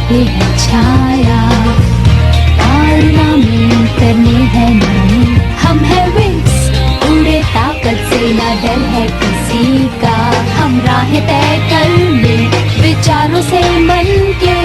ये है छाया, कारमा में करनी है नहीं। हम है विंग्स, उड़े ताकत से ना डर है किसी का। हम राह तय कर ले विचारों से मन के।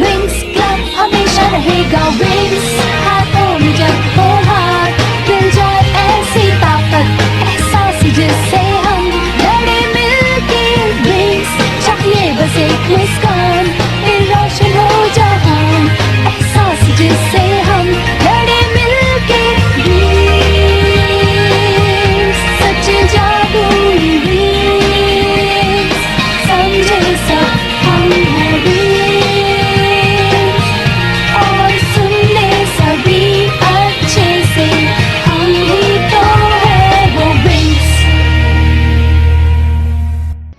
विंग्स क्लब हमेशा रहेगा विंग्स। हाथों में जब हो हाथ, मिल जाए ऐसी ताकत, एहसास जिससे हम लड़े मिलके। विंग्स चाहिए बस एक मुस्कान, फिर रोशन हो जहां, एहसास जिससे हम लड़े मिलके। विंग्स सच्चे जादुई विंग्स, समझे सब हम हैं विंग्स, और सुन ले सभी अच्छे से, हम ही तो है वो विंग्स।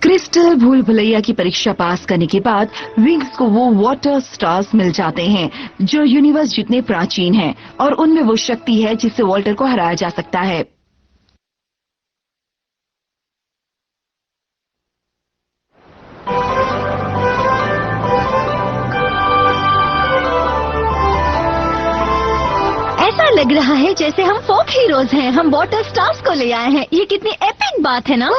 क्रिस्टल भूल भुलैया की परीक्षा पास करने के बाद विंग्स को वो वाटर स्टार्स मिल जाते हैं जो यूनिवर्स जितने प्राचीन हैं, और उनमें वो शक्ति है जिससे वॉल्टर को हराया जा सकता है। ऐसा लग रहा है जैसे हम फोक हीरोज हैं। हम वाटर स्टार्स को ले आए हैं। ये कितनी एपिक बात है ना।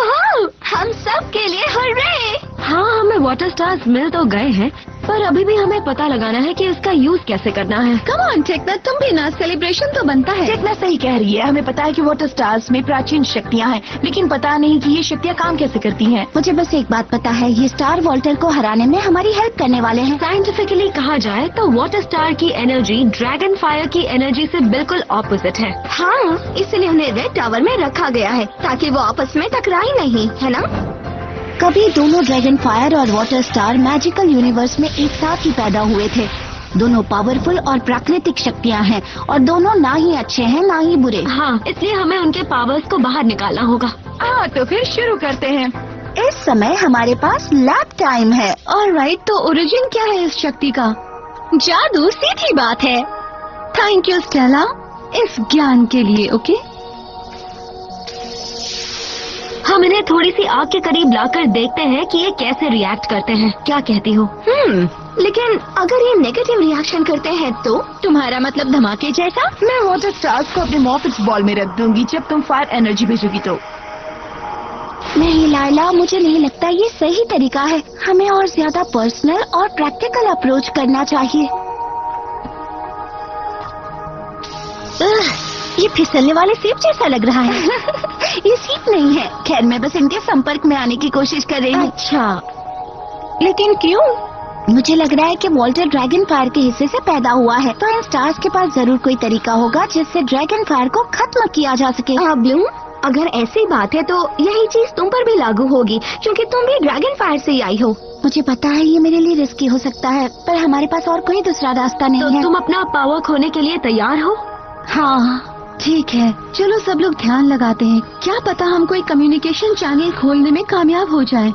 हम सब के लिए हर्रे। हाँ, हमें वाटर स्टार्स मिल तो गए हैं, पर अभी भी हमें पता लगाना है कि इसका यूज कैसे करना है। कम ऑन टेक्ना, तुम भी ना, सेलिब्रेशन तो बनता है। टेक्ना सही कह रही है। हमें पता है कि वाटर स्टार्स में प्राचीन शक्तियां हैं, लेकिन पता नहीं कि ये शक्तियां काम कैसे करती हैं। मुझे बस एक बात पता है, ये स्टार वॉल्टर को हराने में हमारी हेल्प करने वाले हैं। साइंटिफिकली कहा जाए तो वाटर स्टार की एनर्जी ड्रैगन फायर की एनर्जी से बिल्कुल ऑपोजिट है। हाँ, इसलिए उन्हें रेड टावर में रखा गया है ताकि वो आपस में टकराए नहीं, है ना। कभी दोनों ड्रैगन फायर और वाटर स्टार मैजिकल यूनिवर्स में एक साथ ही पैदा हुए थे। दोनों पावरफुल और प्राकृतिक शक्तियाँ हैं, और दोनों ना ही अच्छे हैं ना ही बुरे। हाँ, इसलिए हमें उनके पावर्स को बाहर निकालना होगा। हाँ, तो फिर शुरू करते हैं। इस समय हमारे पास लैब टाइम है। ऑलराइट, तो ओरिजिन क्या है इस शक्ति का? जादू, सीधी बात है। थैंक यू स्टेला इस ज्ञान के लिए। ओके, हम इन्हें थोड़ी सी आग के करीब लाकर देखते हैं कि ये कैसे रिएक्ट करते हैं। क्या कहती हो? लेकिन अगर ये नेगेटिव रिएक्शन करते हैं तो? तुम्हारा मतलब धमाके जैसा? मैं वाटर स्टार्स को अपने मॉफिट्स बॉल में रख दूंगी जब तुम फायर एनर्जी भेजोगी तो। नहीं लाइला, मुझे नहीं लगता ये सही तरीका है। हमें और ज्यादा पर्सनल और प्रैक्टिकल अप्रोच करना चाहिए। ये फिसलने वाले सेब जैसा लग रहा है। ये सीप नहीं है। खैर, मैं बस इनके संपर्क में आने की कोशिश कर रही हूँ। अच्छा, लेकिन क्यों? मुझे लग रहा है कि वॉल्टर ड्रैगन फायर के हिस्से से पैदा हुआ है, तो इन स्टार्स के पास जरूर कोई तरीका होगा जिससे ड्रैगन फायर को खत्म किया जा सके। ब्लूम, अगर ऐसी बात है तो यही चीज तुम पर भी लागू होगी, क्योंकि तुम भी ड्रैगन फायर से ही आई हो। मुझे पता है ये मेरे लिए रिस्की हो सकता है, पर हमारे पास और कोई दूसरा रास्ता नहीं है। तुम अपना पावर खोने के लिए तैयार हो? हाँ, ठीक है, चलो सब लोग ध्यान लगाते हैं। क्या पता हम कोई कम्युनिकेशन चैनल खोलने में कामयाब हो जाएं।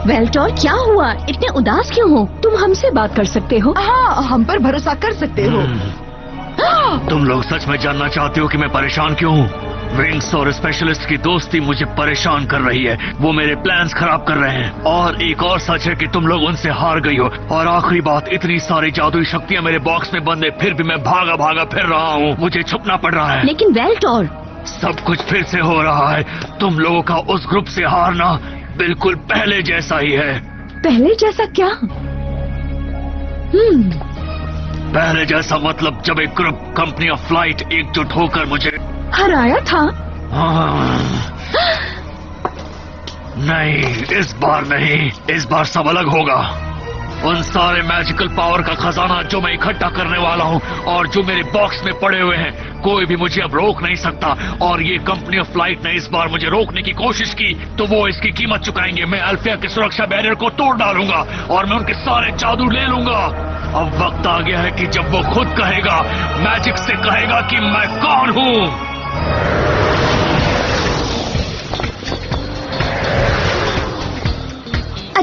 वेल्टोर, क्या हुआ? इतने उदास क्यों हो? तुम हमसे बात कर सकते हो। हाँ, हम पर भरोसा कर सकते हो। तुम लोग सच में जानना चाहते हो कि मैं परेशान क्यों हूँ? विंग्स और स्पेशलिस्ट की दोस्ती मुझे परेशान कर रही है। वो मेरे प्लान्स खराब कर रहे हैं। और एक और सच है कि तुम लोग उनसे हार गई हो। और आखिरी बात, इतनी सारी जादुई शक्तियाँ मेरे बॉक्स में बंद है, फिर भी मैं भागा भागा फिर रहा हूँ। मुझे छुपना पड़ रहा है। लेकिन वेल्टोर, सब कुछ फिर से हो रहा है। तुम लोगों का उस ग्रुप से हारना बिल्कुल पहले जैसा ही है। पहले जैसा क्या? पहले जैसा मतलब जब एक ग्रुप कंपनी ऑफ फ्लाइट एकजुट होकर मुझे हराया था। नहीं, इस बार नहीं। इस बार सब अलग होगा। उन सारे मैजिकल पावर का खजाना जो मैं इकट्ठा करने वाला हूँ और जो मेरे बॉक्स में पड़े हुए हैं, कोई भी मुझे अब रोक नहीं सकता। और ये कंपनी ऑफ फ्लाइट ने इस बार मुझे रोकने की कोशिश की तो वो इसकी कीमत चुकाएंगे। मैं अल्फिया के सुरक्षा बैरियर को तोड़ डालूंगा और मैं उनके सारे जादू ले लूंगा। अब वक्त आ गया है कि जब वो खुद कहेगा, मैजिक से कहेगा कि मैं कौन हूँ।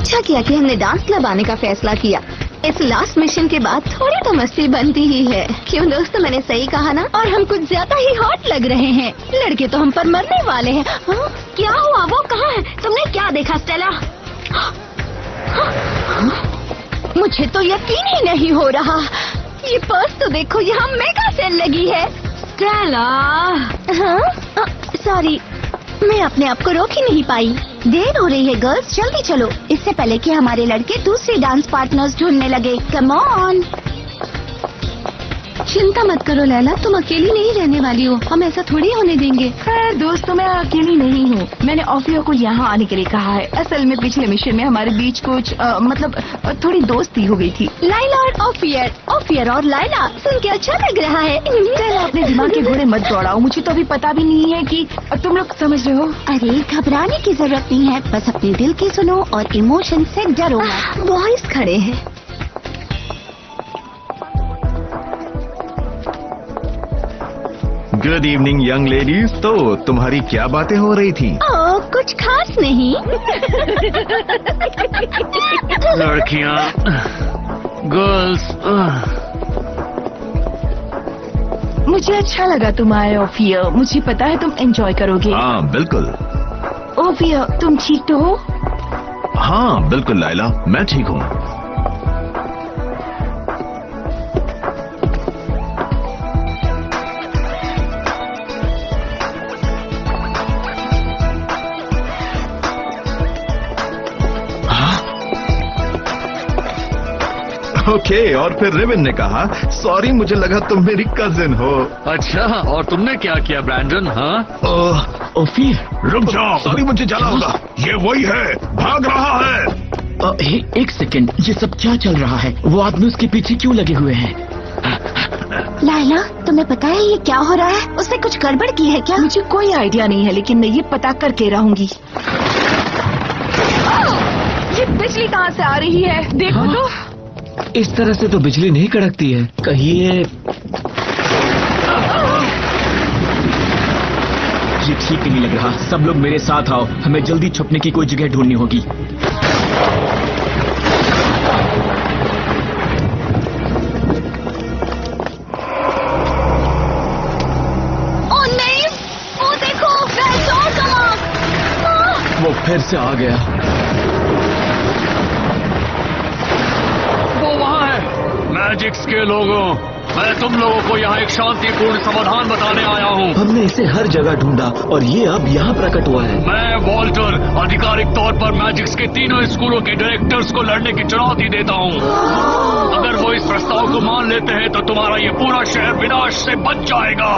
अच्छा किया कि हमने डांस क्लब आने का फैसला किया। इस लास्ट मिशन के बाद थोड़ी तो मस्ती बनती ही है। क्यों दोस्तों, मैंने सही कहा ना? और हम कुछ ज्यादा ही हॉट लग रहे हैं। लड़के तो हम पर मरने वाले हैं। हाँ? क्या हुआ? वो कहाँ है? तुमने क्या देखा स्टेला? मुझे तो यकीन ही नहीं हो रहा। ये पर्स तो देखो, यहाँ मेगा सेल लगी है। स्टेला, हाँ? सॉरी, मैं अपने आप को रोक ही नहीं पाई। देर हो रही है गर्ल्स, जल्दी चलो, इससे पहले कि हमारे लड़के दूसरे डांस पार्टनर्स ढूंढने लगे। Come on. चिंता मत करो लैला, तुम अकेली नहीं रहने वाली हो। हम ऐसा थोड़ी होने देंगे। खैर दोस्तों, मैं अकेली नहीं हूँ। मैंने ओफिया को यहाँ आने के लिए कहा है। असल में पिछले मिशन में हमारे बीच कुछ थोड़ी दोस्ती हो गई थी। लाइला और ओफियर और लाइला, सुन के अच्छा लग रहा है। चल अपने दिमाग के घोड़े मत दौड़ाओ, मुझे तो अभी पता भी नहीं है कि तुम लोग समझ रहे हो। अरे घबराने की जरूरत नहीं है, बस अपने दिल की सुनो और इमोशन से डरो मत। बॉयज खड़े हैं। Good evening young ladies. तो तुम्हारी क्या बातें हो रही थी? ओह, कुछ खास नहीं। लड़कियां, गर्ल्स। मुझे अच्छा लगा तुम आए ओफिया। मुझे पता है तुम एंजॉय करोगे। हाँ बिल्कुल। ओफिया, तुम ठीक तो हो? हाँ बिल्कुल लाइला, मैं ठीक हूँ। ओके, और फिर रिबन ने कहा, सॉरी मुझे लगा तुम मेरी कजिन हो। अच्छा, और तुमने क्या किया ब्रैंडन? हाँ, ओफिर रुक जाओ, सॉरी मुझे जाना होगा। ये वही है, भाग रहा है। एक सेकंड, ये सब क्या चल रहा है? वो आदमी उसके पीछे क्यों लगे हुए हैं? लाइला, तुम्हें पता है ये क्या हो रहा है? उसने कुछ गड़बड़ की है क्या? मुझे कोई आइडिया नहीं है, लेकिन मैं ये पता करके रहूंगी। ये बिजली कहाँ से आ रही है? देखो तो। इस तरह से तो बिजली नहीं कड़कती है। कहीं ये ठीक नहीं लग रहा। सब लोग मेरे साथ आओ, हमें जल्दी छुपने की कोई जगह ढूंढनी होगी। ओह नहीं, वो देखो, वो फिर से आ गया। मैजिक्स के लोगों, मैं तुम लोगों को यहाँ एक शांतिपूर्ण समाधान बताने आया हूँ। हमने इसे हर जगह ढूंढा और ये अब यहाँ प्रकट हुआ है। मैं वॉल्टर आधिकारिक तौर पर मैजिक्स के तीनों स्कूलों के डायरेक्टर्स को लड़ने की चुनौती देता हूँ। अगर वो इस प्रस्ताव को मान लेते हैं तो तुम्हारा ये पूरा शहर विनाश से बच जाएगा।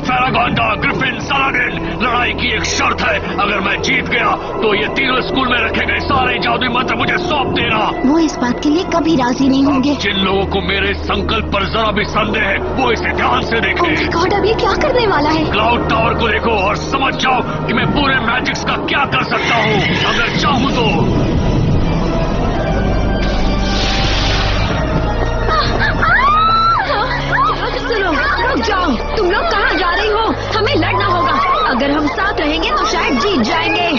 फेरागोंडा, ग्रिफिन, सलाडिन, लड़ाई की एक शर्त है, अगर मैं जीत गया तो ये तीनों स्कूल में रखे गए सारे जादुई मंत्र मुझे सौंप देना। वो इस बात के लिए कभी राजी नहीं होंगे। जिन लोगों को मेरे संकल्प पर जरा भी संदेह है, वो इसे ध्यान से देखें। ओह माय गॉड, अब ये क्या करने वाला है? क्लाउड टावर को देखो और समझ जाओ कि मैं पूरे मैजिक्स का क्या कर सकता हूँ, अगर चाहूँ तो। सुनो, रुक जाओ। तुम लोग कहाँ जा रही हो? हमें लड़ना होगा। अगर हम साथ रहेंगे तो शायद जीत जाएंगे।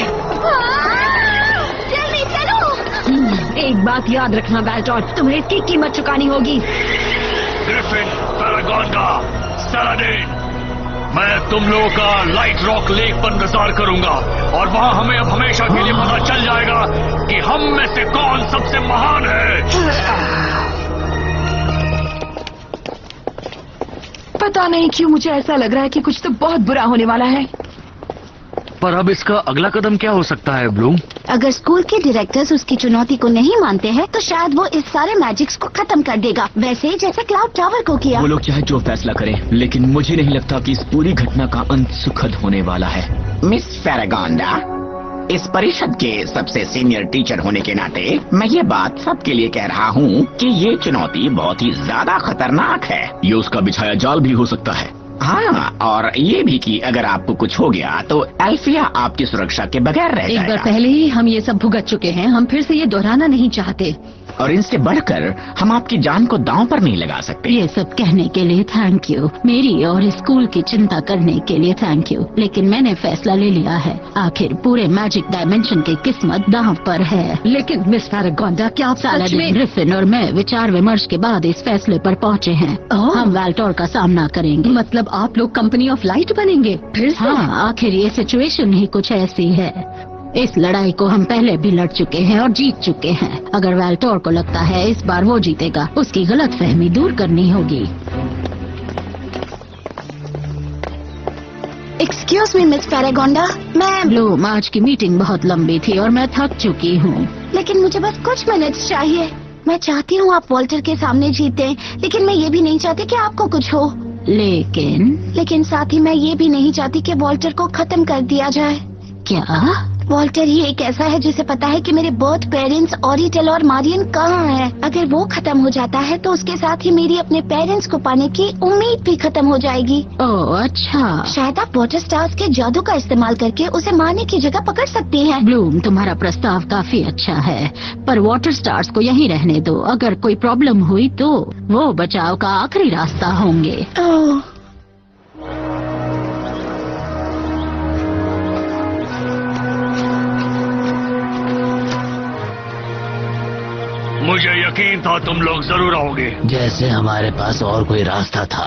जल्दी चलो। एक बात याद रखना बैल्टॉट, तुम्हें इसकी कीमत चुकानी होगी। ग्रिफिन, फेरागोंडा, सलाडिन, मैं तुम लोगों का लाइट रॉक लेक पर इंतजार करूंगा और वहाँ हमें अब हमेशा के लिए पता चल जाएगा कि हम में से कौन सबसे महान है। पता नहीं क्यों मुझे ऐसा लग रहा है कि कुछ तो बहुत बुरा होने वाला है। पर अब इसका अगला कदम क्या हो सकता है ब्लूम? अगर स्कूल के डायरेक्टर्स उसकी चुनौती को नहीं मानते हैं तो शायद वो इस सारे मैजिक्स को खत्म कर देगा, वैसे ही जैसे क्लाउड टावर को किया। वो लोग चाहे जो फैसला करें, लेकिन मुझे नहीं लगता कि इस पूरी घटना का अंत सुखद होने वाला है। मिस फेरागोंडा, इस परिषद के सबसे सीनियर टीचर होने के नाते मैं ये बात सबके लिए कह रहा हूँ कि ये चुनौती बहुत ही ज्यादा खतरनाक है। ये उसका बिछाया जाल भी हो सकता है। हाँ, और ये भी कि अगर आपको कुछ हो गया तो एल्फिया आपकी सुरक्षा के बगैर रह एक बार जाएगा। पहले ही हम ये सब भुगत चुके हैं, हम फिर से ये दोहराना नहीं चाहते। और इनसे बढ़कर हम आपकी जान को दांव पर नहीं लगा सकते। ये सब कहने के लिए थैंक यू, मेरी और स्कूल की चिंता करने के लिए थैंक यू, लेकिन मैंने फैसला ले लिया है। आखिर पूरे मैजिक डायमेंशन की किस्मत दांव पर है। लेकिन मिस पैरागोंडा, क्या आप सच सालादिन, में? ग्रिफिन और मैं विचार विमर्श के बाद इस फैसले पर पहुँचे हैं। हम वेल्टोर का सामना करेंगे। मतलब आप लोग कंपनी ऑफ लाइट बनेंगे फिर से? हाँ, आखिर ये सिचुएशन ही कुछ ऐसी है। इस लड़ाई को हम पहले भी लड़ चुके हैं और जीत चुके हैं। अगर वेल्टोर को लगता है इस बार वो जीतेगा, उसकी गलतफहमी दूर करनी होगी। एक्सक्यूज मी मिस पैरागोंडा, मैं ब्लूम, आज की मीटिंग बहुत लंबी थी और मैं थक चुकी हूँ। लेकिन मुझे बस कुछ मिनट्स चाहिए। मैं चाहती हूँ आप वॉल्टर के सामने जीतें, लेकिन मैं ये भी नहीं चाहती कि आपको कुछ हो। लेकिन साथ ही मैं ये भी नहीं चाहती कि वॉल्टर को खत्म कर दिया जाए। क्या? वॉल्टर ही एक ऐसा है जिसे पता है कि मेरे बर्थ पेरेंट्स ऑरिटेल और मारियन कहाँ हैं। अगर वो खत्म हो जाता है तो उसके साथ ही मेरी अपने पेरेंट्स को पाने की उम्मीद भी खत्म हो जाएगी। ओह अच्छा। शायद आप वाटर स्टार्स के जादू का इस्तेमाल करके उसे मारने की जगह पकड़ सकती हैं। ब्लूम, तुम्हारा प्रस्ताव काफी अच्छा है, पर वाटर स्टार्स को यहीं रहने दो। अगर कोई प्रॉब्लम हुई तो वो बचाव का आखिरी रास्ता होंगे। ओह, मुझे यकीन था तुम लोग जरूर आओगे। जैसे हमारे पास और कोई रास्ता था।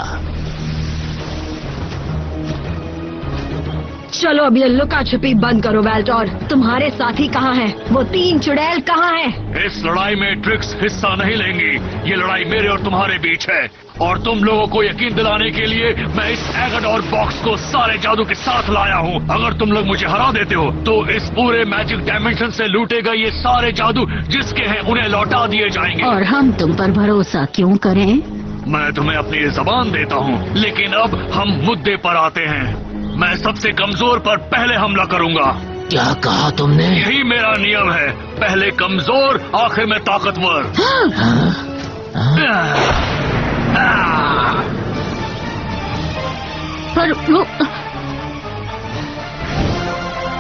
चलो अब ये लुका छुपी बंद करो वेल्टोर। तुम्हारे साथी कहाँ हैं? वो 3 चुड़ैल कहाँ हैं? इस लड़ाई में ट्रिक्स हिस्सा नहीं लेंगी। ये लड़ाई मेरे और तुम्हारे बीच है, और तुम लोगों को यकीन दिलाने के लिए मैं इस एगड और बॉक्स को सारे जादू के साथ लाया हूँ। अगर तुम लोग मुझे हरा देते हो तो इस पूरे मैजिक डायमेंशन से लूटे गए ये सारे जादू जिसके हैं उन्हें लौटा दिए जाएंगे। और हम तुम पर भरोसा क्यों करें? मैं तुम्हें अपनी जबान देता हूँ, लेकिन अब हम मुद्दे पर आते हैं। मैं सबसे कमजोर पर पहले हमला करूंगा। क्या कहा तुमने? यही मेरा नियम है, पहले कमजोर आखिर में ताकतवर। पर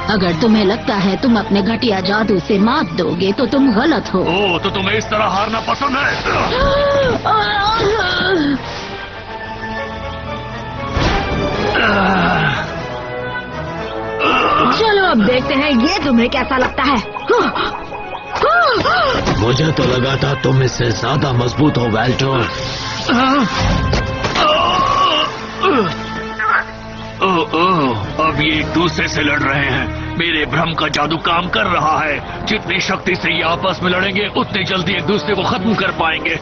अगर तुम्हें लगता है तुम अपने घटिया जादू से मात दोगे तो तुम गलत हो। ओ, तो तुम्हें इस तरह हारना पसंद है? चलो अब देखते हैं ये तुम्हें कैसा लगता है। मुझे तो लगा था तुम इससे ज्यादा मजबूत हो वेल्टोर। अब ये एक दूसरे से लड़ रहे हैं। मेरे भ्रम का जादू काम कर रहा है। जितनी शक्ति से ये आपस में लड़ेंगे उतनी जल्दी एक दूसरे को खत्म कर पाएंगे।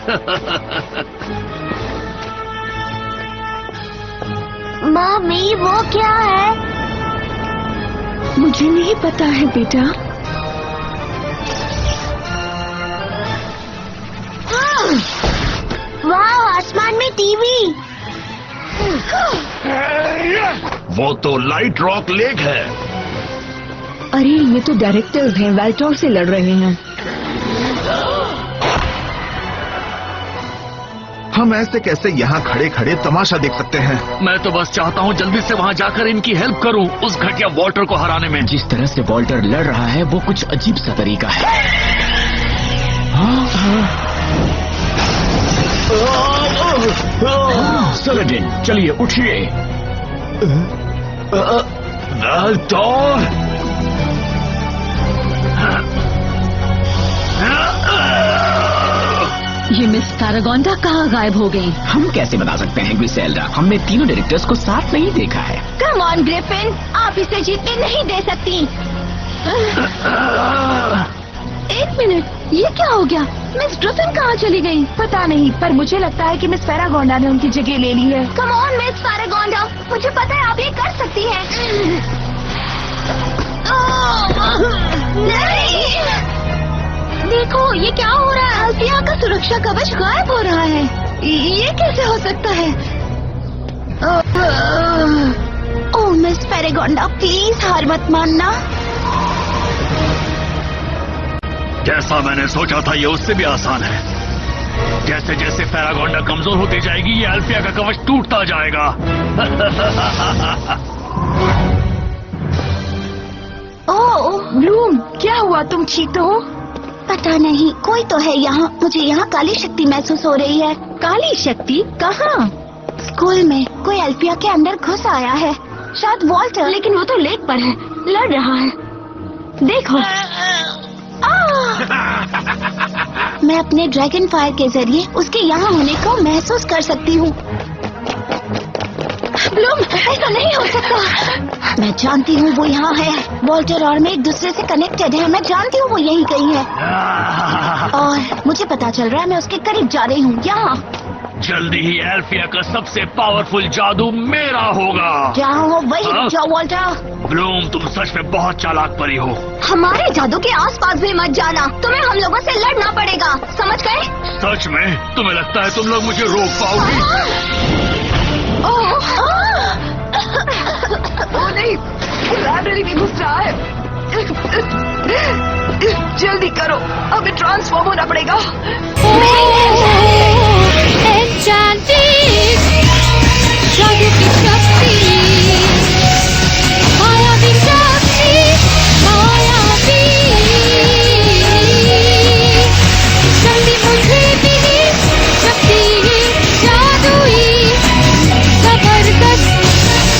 मम्मी वो क्या है? मुझे नहीं पता है बेटा। वाह, आसमान में टीवी। वो तो लाइट रॉक लेक है। अरे ये तो डायरेक्टर्स हैं, वेल्टोर से लड़ रहे हैं। हम ऐसे कैसे यहाँ खड़े खड़े तमाशा देख सकते हैं? मैं तो बस चाहता हूँ जल्दी से वहाँ जाकर इनकी हेल्प करूँ उस घटिया वॉल्टर को हराने में। जिस तरह से वॉल्टर लड़ रहा है वो कुछ अजीब सा तरीका है। सलादिन, चलिए उठिए। वेल्टोर, ये मिस पैरागोंडा कहाँ गायब हो गई? हम कैसे बता सकते हैं ग्रिसेल्डा? हमने तीनों डायरेक्टर्स को साथ नहीं देखा है। कम ऑन ग्रिफिन, आप इसे जीतने नहीं दे सकती। एक मिनट, ये क्या हो गया? मिस ग्रिफिन कहाँ चली गई? पता नहीं, पर मुझे लगता है कि मिस पैरागोंडा ने उनकी जगह ले ली है। कम ऑन मिस पैरागोंडा, मुझे पता है आप ये कर सकती हैं। नहीं! देखो ये क्या हो रहा है? अल्फिया का सुरक्षा कवच गायब हो रहा है। ये कैसे हो सकता है? ओह मिस पैरागोंडा, प्लीज हार मत मानना। जैसा मैंने सोचा था ये उससे भी आसान है। जैसे जैसे पैरागोंडा कमजोर होती जाएगी ये अल्फिया का कवच टूटता जाएगा। ओह ब्लूम, क्या हुआ? तुम ठीक तो हो? पता नहीं, कोई तो है यहाँ। मुझे यहाँ काली शक्ति महसूस हो रही है। काली शक्ति? कहाँ? स्कूल में कोई अल्फिया के अंदर घुस आया है, शायद वॉल्टर। लेकिन वो तो लेक पर है, लड़ रहा है। देखो। मैं अपने ड्रैगन फायर के जरिए उसके यहाँ होने को महसूस कर सकती हूँ। ब्लूम, ऐसा नहीं हो सकता। मैं जानती हूँ वो यहाँ है। वॉल्टर और मैं एक दूसरे से कनेक्टेड है। मैं जानती हूँ वो यहीं कहीं है। और मुझे पता चल रहा है मैं उसके करीब जा रही हूँ। यहाँ जल्दी ही एल्फिया का सबसे पावरफुल जादू मेरा होगा। जहाँ हो वही रुक जाओ वॉल्टर। ब्लूम, तुम सच में बहुत चालाक परी हो। हमारे जादू के आसपास भी मत जाना, तुम्हें हम लोगों से लड़ना पड़ेगा, समझ गए? सच में? तुम्हें लगता है तुम लोग मुझे रोक पाओगी? ओ नहीं, लाइब्रेरी में घुस रहा है। जल्दी करो, हमें ट्रांसफॉर्म होना पड़ेगा। जादू की शक्ति, मायावी शक्ति, मायावी। जल्दी मुझे भी शक्ति जादुई, जबरदस्त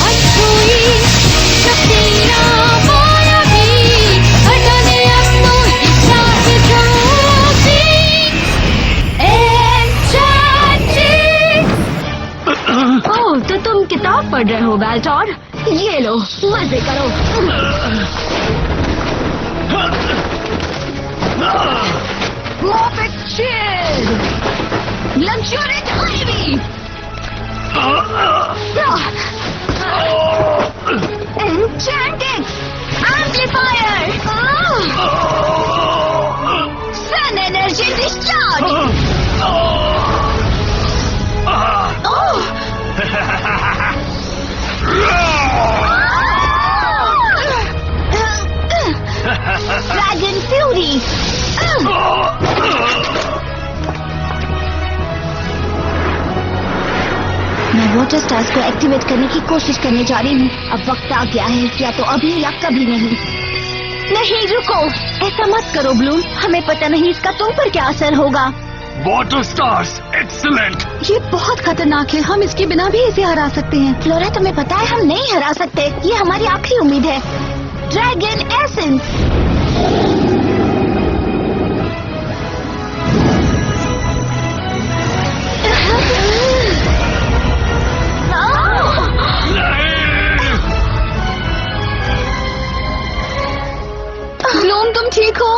अछूई शक्ति ना मायावी, हटाने अब तो इच्छा जाती। ओह, तो तुम किताब पढ़ रहे हो वेल्टोर? ये लो, मजे करो। Luxurious ivy, enchanted amplifier, sun energy discharge. Dragon fury. मैं वाटर स्टार्स को एक्टिवेट करने की कोशिश करने जा रही हूँ। अब वक्त आ गया है, या तो अभी या कभी नहीं। नहीं रुको, ऐसा मत करो ब्लूम, हमें पता नहीं इसका तुम पर क्या असर होगा। Water stars, excellent. ये बहुत खतरनाक है, हम इसके बिना भी इसे हरा सकते हैं। फ्लोरा, तुम्हें पता है हम नहीं हरा सकते, ये हमारी आखिरी उम्मीद है। Dragon essence. ब्लूम, तुम ठीक हो?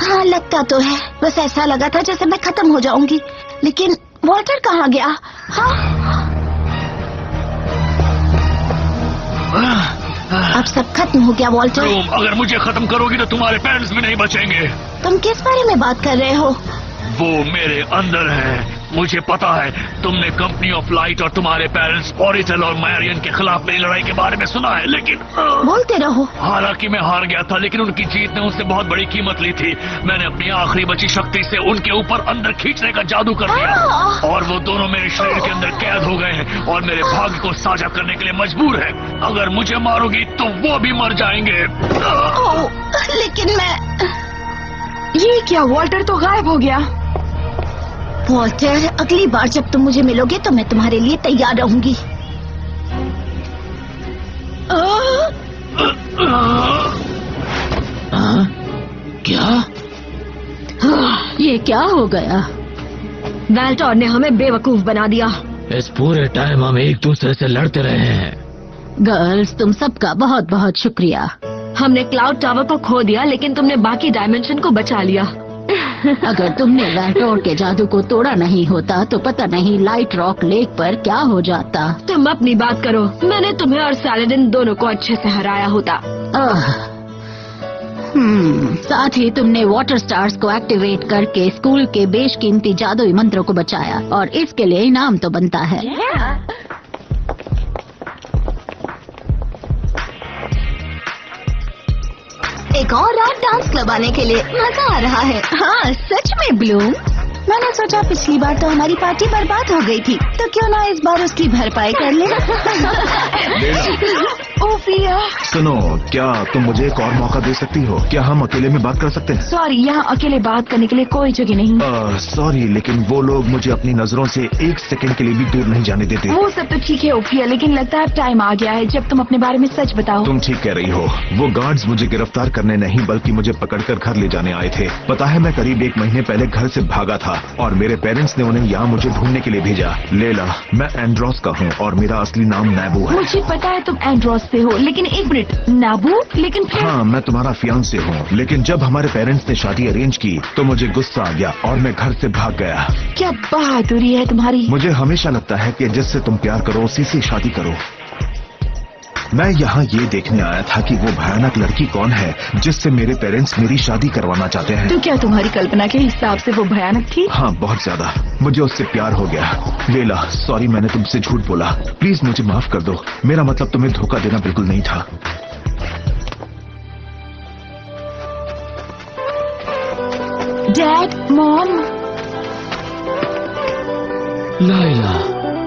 हाँ, लगता तो है। बस ऐसा लगा था जैसे मैं खत्म हो जाऊंगी। लेकिन वॉल्टर कहाँ गया? हाँ? अब सब खत्म हो गया वॉल्टर। ब्लूम, अगर मुझे खत्म करोगी तो तुम्हारे पेरेंट्स भी नहीं बचेंगे। तुम किस बारे में बात कर रहे हो? वो मेरे अंदर है, मुझे पता है। तुमने कंपनी ऑफ लाइट और तुम्हारे पेरेंट्स ओरिजिनल और मैरियन के खिलाफ मेरी लड़ाई के बारे में सुना है, लेकिन बोलते रहो। हालांकि मैं हार गया था, लेकिन उनकी जीत ने उनसे बहुत बड़ी कीमत ली थी। मैंने अपनी आखिरी बची शक्ति से उनके ऊपर अंदर खींचने का जादू कर दिया और वो दोनों मेरे शरीर के अंदर कैद हो गए हैं और मेरे भाग्य को साझा करने के लिए मजबूर है। अगर मुझे मारोगी तो वो भी मर जाएंगे। लेकिन मैं... ये क्या, वॉल्टर तो गायब हो गया। वॉल्टर, अगली बार जब तुम मुझे मिलोगे तो मैं तुम्हारे लिए तैयार रहूंगी। क्या? ये क्या हो गया? वेल्टोर ने हमें बेवकूफ बना दिया। इस पूरे टाइम हम एक दूसरे से लड़ते रहे हैं। गर्ल्स, तुम सबका बहुत बहुत शुक्रिया। हमने क्लाउड टावर को खो दिया, लेकिन तुमने बाकी डायमेंशन को बचा लिया। अगर तुमने वेल्टोर के जादू को तोड़ा नहीं होता तो पता नहीं लाइट रॉक लेक पर क्या हो जाता। तुम अपनी बात करो, मैंने तुम्हें और सैलेडिन दोनों को अच्छे से हराया होता। साथ ही तुमने वाटर स्टार्स को एक्टिवेट करके स्कूल के बेशकीमती जादुई मंत्रों को बचाया और इसके लिए इनाम तो बनता है। एक और रात डांस क्लब आने के लिए मजा आ रहा है। हाँ सच में ब्लूम, मैंने सोचा पिछली बार तो हमारी पार्टी बर्बाद हो गई थी, तो क्यों ना इस बार उसकी भरपाई कर ले। ओफिया। सुनो, क्या तुम मुझे एक और मौका दे सकती हो? क्या हम अकेले में बात कर सकते हैं? सॉरी, यहाँ अकेले बात करने के लिए कोई जगह नहीं। सॉरी, लेकिन वो लोग मुझे अपनी नजरों से एक सेकंड के लिए भी दूर नहीं जाने देते। वो सब तो ठीक है ओफिया, लेकिन लगता है अब टाइम आ गया है जब तुम अपने बारे में सच बताओ। तुम ठीक कह रही हो। वो गार्ड्स मुझे गिरफ्तार करने नहीं बल्कि मुझे पकड़कर घर ले जाने आए थे। पता है, मैं करीब 1 महीने पहले घर से भागा था और मेरे पेरेंट्स ने उन्हें यहाँ मुझे ढूंढने के लिए भेजा। लेला, मैं एंड्रोस का हूँ और मेरा असली नाम नैबू है। मुझे पता है तुम एंड्रोस से हो, लेकिन एक मिनट, नाबू? लेकिन फिर? हाँ, मैं तुम्हारा फियांसे हूँ, लेकिन जब हमारे पेरेंट्स ने शादी अरेंज की तो मुझे गुस्सा आ गया और मैं घर से भाग गया। क्या बहादुरी है तुम्हारी। मुझे हमेशा लगता है कि जिससे तुम प्यार करो उसी से शादी करो। मैं यहाँ ये देखने आया था कि वो भयानक लड़की कौन है जिससे मेरे पेरेंट्स मेरी शादी करवाना चाहते हैं। तो क्या तुम्हारी कल्पना के हिसाब से वो भयानक थी? हाँ, बहुत ज्यादा। मुझे उससे प्यार हो गया। लेला, सॉरी, मैंने तुमसे झूठ बोला। प्लीज मुझे माफ कर दो। मेरा मतलब तुम्हें धोखा देना बिल्कुल नहीं था। डैड, मॉम, लाइला,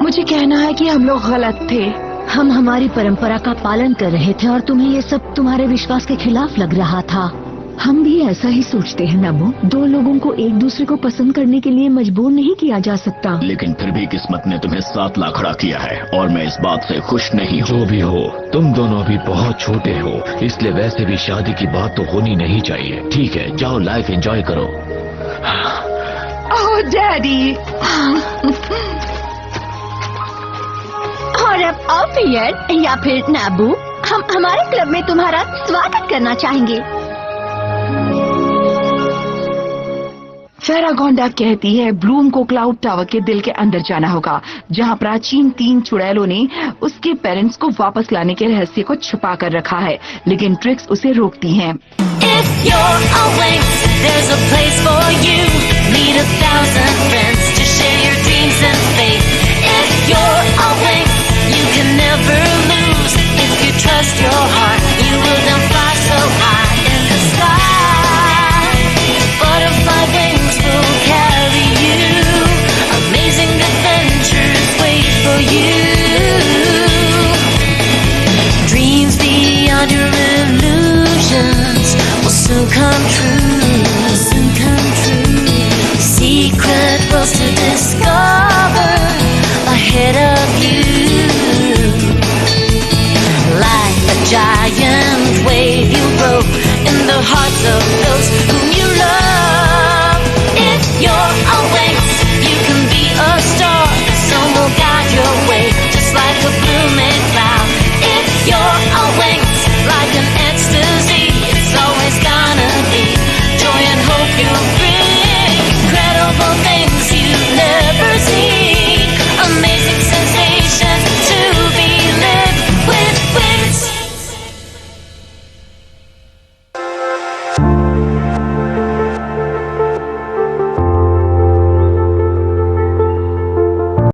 मुझे कहना है कि हम लोग गलत थे। हम हमारी परंपरा का पालन कर रहे थे और तुम्हें ये सब तुम्हारे विश्वास के खिलाफ लग रहा था। हम भी ऐसा ही सोचते हैं नबू। 2 लोगों को एक दूसरे को पसंद करने के लिए मजबूर नहीं किया जा सकता। लेकिन फिर भी किस्मत ने तुम्हें 7 लाख खड़ा किया है और मैं इस बात से खुश नहीं हूँ। जो भी हो, तुम दोनों अभी बहुत छोटे हो, इसलिए वैसे भी शादी की बात तो होनी नहीं चाहिए। ठीक है, जाओ लाइफ एंजॉय करो। ओह डैडी। और अब ऑफियर या फिर नाबू, हम हमारे क्लब में तुम्हारा स्वागत करना चाहेंगे। फेरागोंडा कहती है ब्लूम को क्लाउड टावर के दिल के अंदर जाना होगा, जहां प्राचीन 3 चुड़ैलों ने उसके पेरेंट्स को वापस लाने के रहस्य को छुपा कर रखा है, लेकिन ट्रिक्स उसे रोकती हैं। If you're awake, there's a place for you. Meet 1,000 friends to share your dreams and faith. If you're awake, you can never lose. If you trust your heart, you will then fly so high in the sky. Butterfly wings will carry you. Amazing adventures wait for you. Dreams beyond your illusions will soon come true. Soon come true. Secret worlds to discover ahead of you. Like a giant wave you grow in the hearts of those